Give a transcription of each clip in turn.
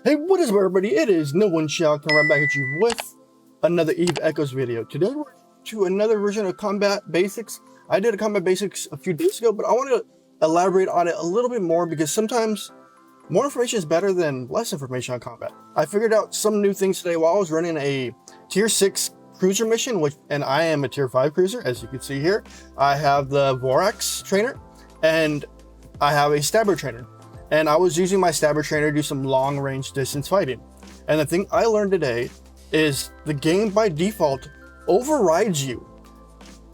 Hey, what is up, everybody? It is No One Shall coming right back at you with another Eve Echoes video. Today we're to another version of Combat Basics. I did a Combat Basics a few days ago, but I want to elaborate on it a little bit more because sometimes more information is better than less information on combat. I figured out some new things today while I was running a tier 6 cruiser mission, and I am a tier 5 cruiser, as you can see here. I have the Vorax trainer and I have a Stabber trainer. And I was using my Stabber trainer to do some long range distance fighting. And the thing I learned today is the game by default overrides you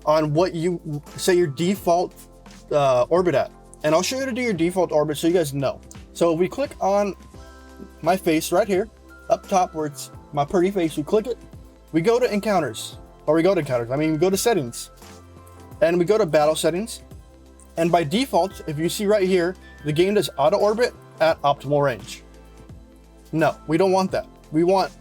on what you say your default orbit at. And I'll show you how to do your default orbit so you guys know. So if we click on my face right here, up top where it's my pretty face, we click it, we go to encounters, we go to settings, and we go to battle settings. And by default, if you see right here, the game does auto orbit at optimal range. No, we don't want that. We want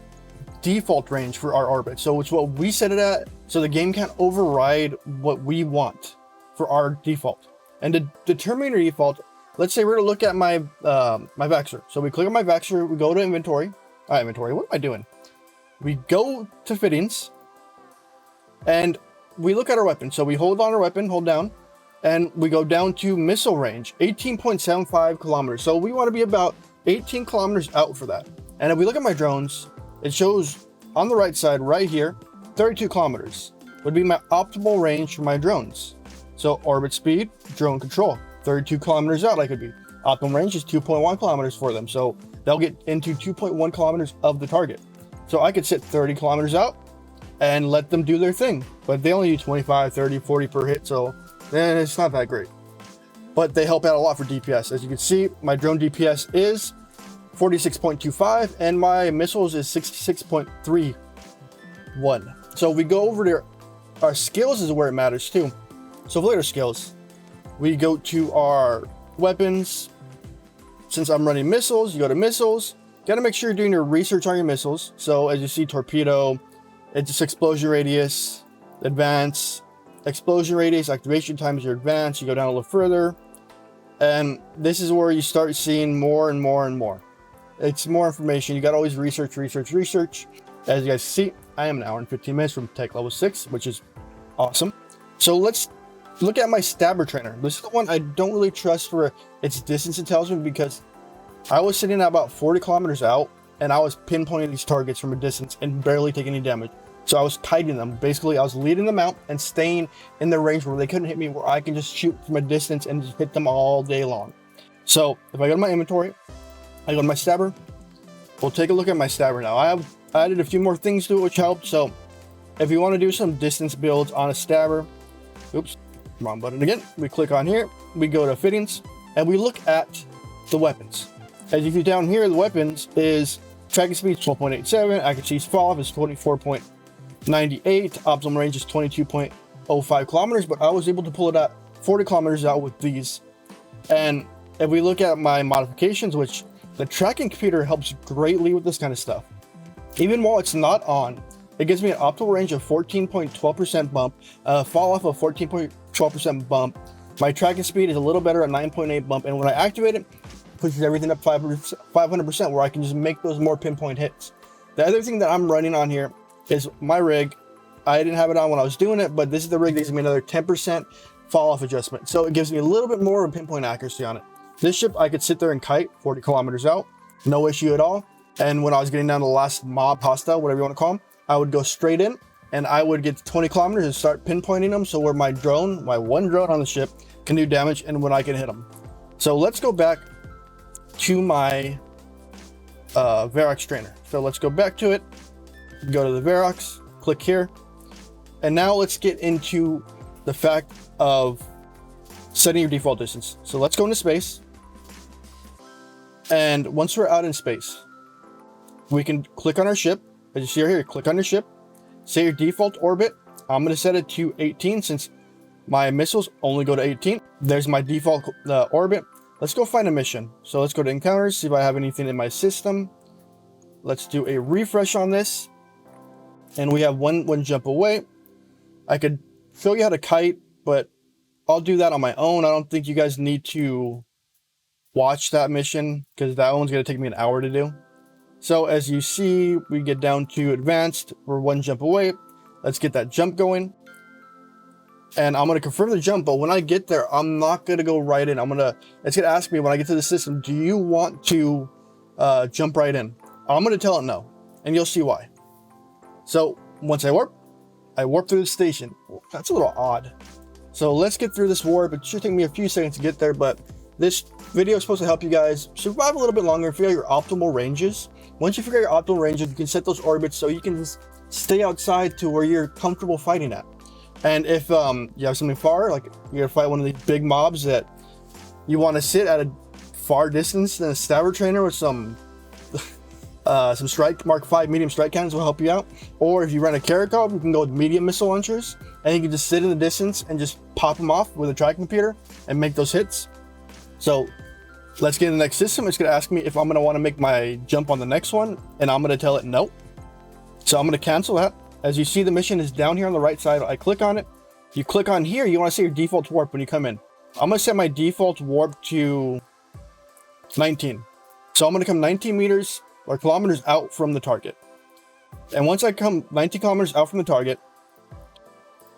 default range for our orbit. So it's what we set it at, so the game can't override what we want for our default. And to determine your default, let's say we're gonna look at my my Vaxxer. So we click on my Vaxxer, we go to inventory. Inventory, what am I doing? We go to fittings, and we look at our weapon. So we hold on our weapon, hold down, and we go down to missile range, 18.75 kilometers. So we want to be about 18 kilometers out for that. And if we look at my drones, it shows on the right side right here, 32 kilometers would be my optimal range for my drones. So orbit speed, drone control, 32 kilometers out I could be. Optimal range is 2.1 kilometers for them. So they'll get into 2.1 kilometers of the target. So I could sit 30 kilometers out and let them do their thing. But they only do 25, 30, 40 per hit. So then it's not that great, but they help out a lot for DPS. As you can see, my drone DPS is 46.25 and my missiles is 66.31. So if we go over there, our skills is where it matters too. So for later skills, we go to our weapons. Since I'm running missiles, you go to missiles. Got to make sure you're doing your research on your missiles. So as you see, torpedo, it's just explosion radius, advance, explosion radius, activation time is your advance. You go down a little further, and this is where you start seeing more and more and more. It's more information. You got to always research. As you guys see, I am an hour and 15 minutes from tech level 6, which is awesome. So let's look at my Stabber trainer. This is the one I don't really trust for its distance intelligence, because I was sitting at about 40 kilometers out and I was pinpointing these targets from a distance and barely taking any damage. So I was kiting them. Basically, I was leading them out and staying in the range where they couldn't hit me, where I can just shoot from a distance and just hit them all day long. So if I go to my inventory, I go to my Stabber. We'll take a look at my Stabber now. I have added a few more things to it, which helped. So if you want to do some distance builds on a Stabber, oops, wrong button again. We click on here, we go to fittings, and we look at the weapons. As you see down here, the weapons is tracking speed 12.87, accuracy fall off is 24.98, optimal range is 22.05 kilometers, but I was able to pull it at 40 kilometers out with these. And if we look at my modifications, which the tracking computer helps greatly with this kind of stuff, even while it's not on, it gives me an optimal range of 14.12% bump, fall off of 14.12% bump. My tracking speed is a little better at 9.8 bump, and when I activate it, pushes everything up 500%, where I can just make those more pinpoint hits. The other thing that I'm running on here is my rig. I didn't have it on when I was doing it, but this is the rig that gives me another 10% fall off adjustment. So it gives me a little bit more of pinpoint accuracy on it. This ship, I could sit there and kite 40 kilometers out, no issue at all. And when I was getting down to the last mob, hostile, whatever you want to call them, I would go straight in and I would get to 20 kilometers and start pinpointing them. So where my drone, my one drone on the ship, can do damage and when I can hit them. So let's go back to my Vorax trainer. So let's go back to it, go to the Vorax, click here, and now let's get into the fact of setting your default distance. So let's go into space, and once we're out in space, we can click on our ship. As you see right here, click on your ship, say your default orbit. I'm going to set it to 18 since my missiles only go to 18. There's my default orbit. Let's go find a mission. So let's go to encounters, see if I have anything in my system. Let's do a refresh on this. And we have one jump away. I could show you how to kite, but I'll do that on my own. I don't think you guys need to watch that mission because that one's going to take me an hour to do. So as you see, we get down to advanced. We're one jump away. Let's get that jump going. And I'm going to confirm the jump, but when I get there, I'm not going to go right in. It's going to ask me when I get to the system, do you want to jump right in? I'm going to tell it no, and you'll see why. So once I warp through the station. That's a little odd. So let's get through this warp. It should take me a few seconds to get there, but this video is supposed to help you guys survive a little bit longer and figure out your optimal ranges. Once you figure out your optimal ranges, you can set those orbits so you can just stay outside to where you're comfortable fighting at. And if you have something far, like you're gonna fight one of these big mobs that you want to sit at a far distance, then a stabber trainer with some strike Mark 5 medium strike cannons will help you out. Or if you run a Karakov, you can go with medium missile launchers, and you can just sit in the distance and just pop them off with a tracking computer and make those hits. So let's get in the next system. It's gonna ask me if I'm gonna want to make my jump on the next one, and I'm gonna tell it no. So I'm gonna cancel that. As you see, the mission is down here on the right side. I click on it. You click on here, you want to see your default warp when you come in. I'm going to set my default warp to 19. So I'm going to come 19 meters or kilometers out from the target. And once I come 19 kilometers out from the target,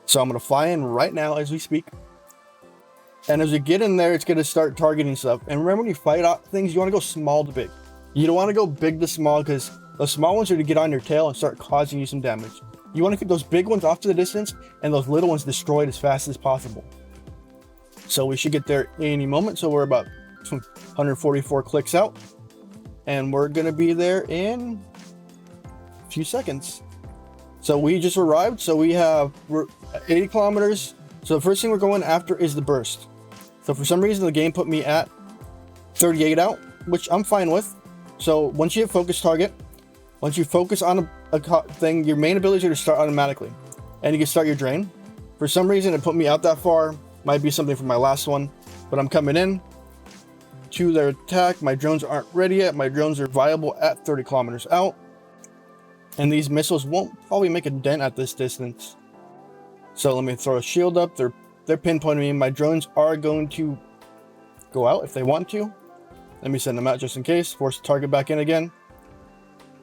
so I'm going to fly in right now as we speak. And as we get in there, it's going to start targeting stuff. And remember, when you fight out things, you want to go small to big. You don't want to go big to small, because those small ones are to get on your tail and start causing you some damage. You want to keep those big ones off to the distance and those little ones destroyed as fast as possible. So we should get there any moment. So we're about 144 clicks out, and we're going to be there in a few seconds. So we just arrived. So we're 80 kilometers. So the first thing we're going after is the burst. So for some reason, the game put me at 38 out, which I'm fine with. So once you hit focus target, once you focus on a thing, your main abilities are to start automatically, and you can start your drain. For some reason, it put me out that far. Might be something from my last one, but I'm coming in to their attack. My drones aren't ready yet. My drones are viable at 30 kilometers out, and these missiles won't probably make a dent at this distance. So let me throw a shield up. They're pinpointing me. My drones are going to go out if they want to. Let me send them out just in case. Force the target back in again.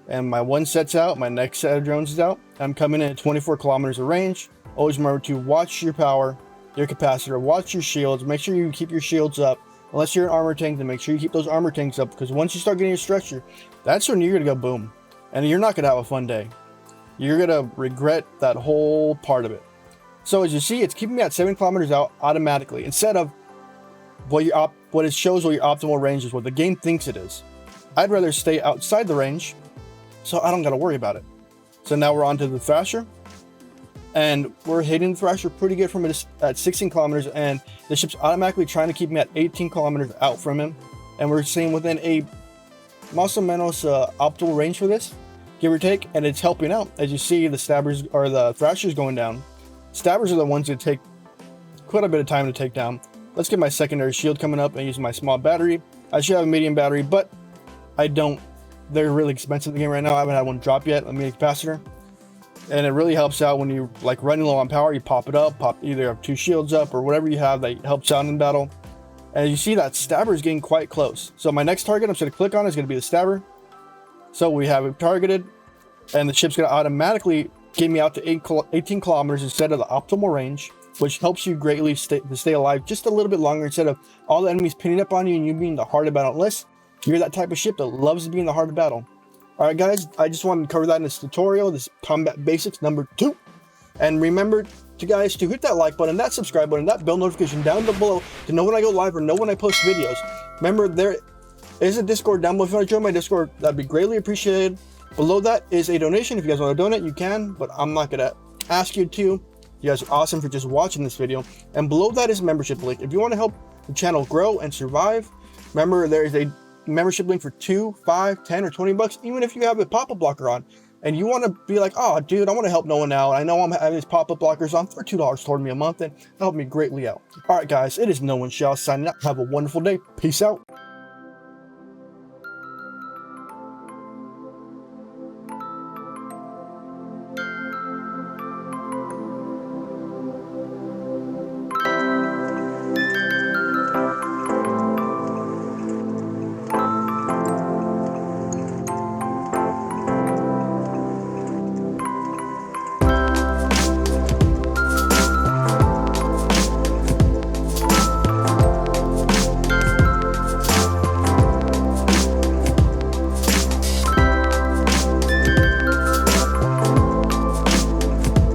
And my one set's out, my next set of drones is out. I'm coming in at 24 kilometers of range. Always remember to watch your power, your capacitor, watch your shields. Make sure you keep your shields up. Unless you're an armor tank, then make sure you keep those armor tanks up, because once you start getting your structure, that's when you're gonna go boom. And you're not gonna have a fun day. You're gonna regret that whole part of it. So as you see, it's keeping me at 7 kilometers out automatically, instead of what it shows what your optimal range is, what the game thinks it is. I'd rather stay outside the range, so I don't got to worry about it. So now we're on to the Thrasher, and we're hitting the Thrasher pretty good from it at 16 kilometers, and the ship's automatically trying to keep me at 18 kilometers out from him, and we're staying within a más o menos optimal range for this, give or take, and it's helping out. As you see, the stabbers or the Thrashers going down. Stabbers are the ones that take quite a bit of time to take down. Let's get my secondary shield coming up and use my small battery. I should have a medium battery, but I don't. They're really expensive in the game right now. I haven't had one drop yet. Let me make a capacitor. And it really helps out when you're like running low on power. You pop it up, pop either 2 shields up or whatever you have that helps out in battle. And you see that stabber is getting quite close. So my next target I'm going to click on is going to be the stabber. So we have it targeted, and the ship's going to automatically get me out to 18 kilometers instead of the optimal range, which helps you greatly stay alive just a little bit longer, instead of all the enemies pinning up on you and you being the heart of battle. Unless you're that type of ship that loves to be in the heart of battle. Alright guys, I just wanted to cover that in this tutorial, this Combat Basics number 2. And remember to hit that like button, that subscribe button, that bell notification down below to know when I go live or know when I post videos. Remember, there is a Discord down below. If you want to join my Discord, that'd be greatly appreciated. Below that is a donation. If you guys want to donate, you can, but I'm not going to ask you to. You guys are awesome for just watching this video. And below that is a membership link. If you want to help the channel grow and survive, remember there is a membership link for $2, $5, $10, or $20. Even if you have a pop-up blocker on and you want to be like, oh dude, I want to help no one out, I know I'm having these pop-up blockers on, for $2 toward me a month, and that'll help me greatly out. All right guys, it is No One Shall signing out. Have a wonderful day. Peace out.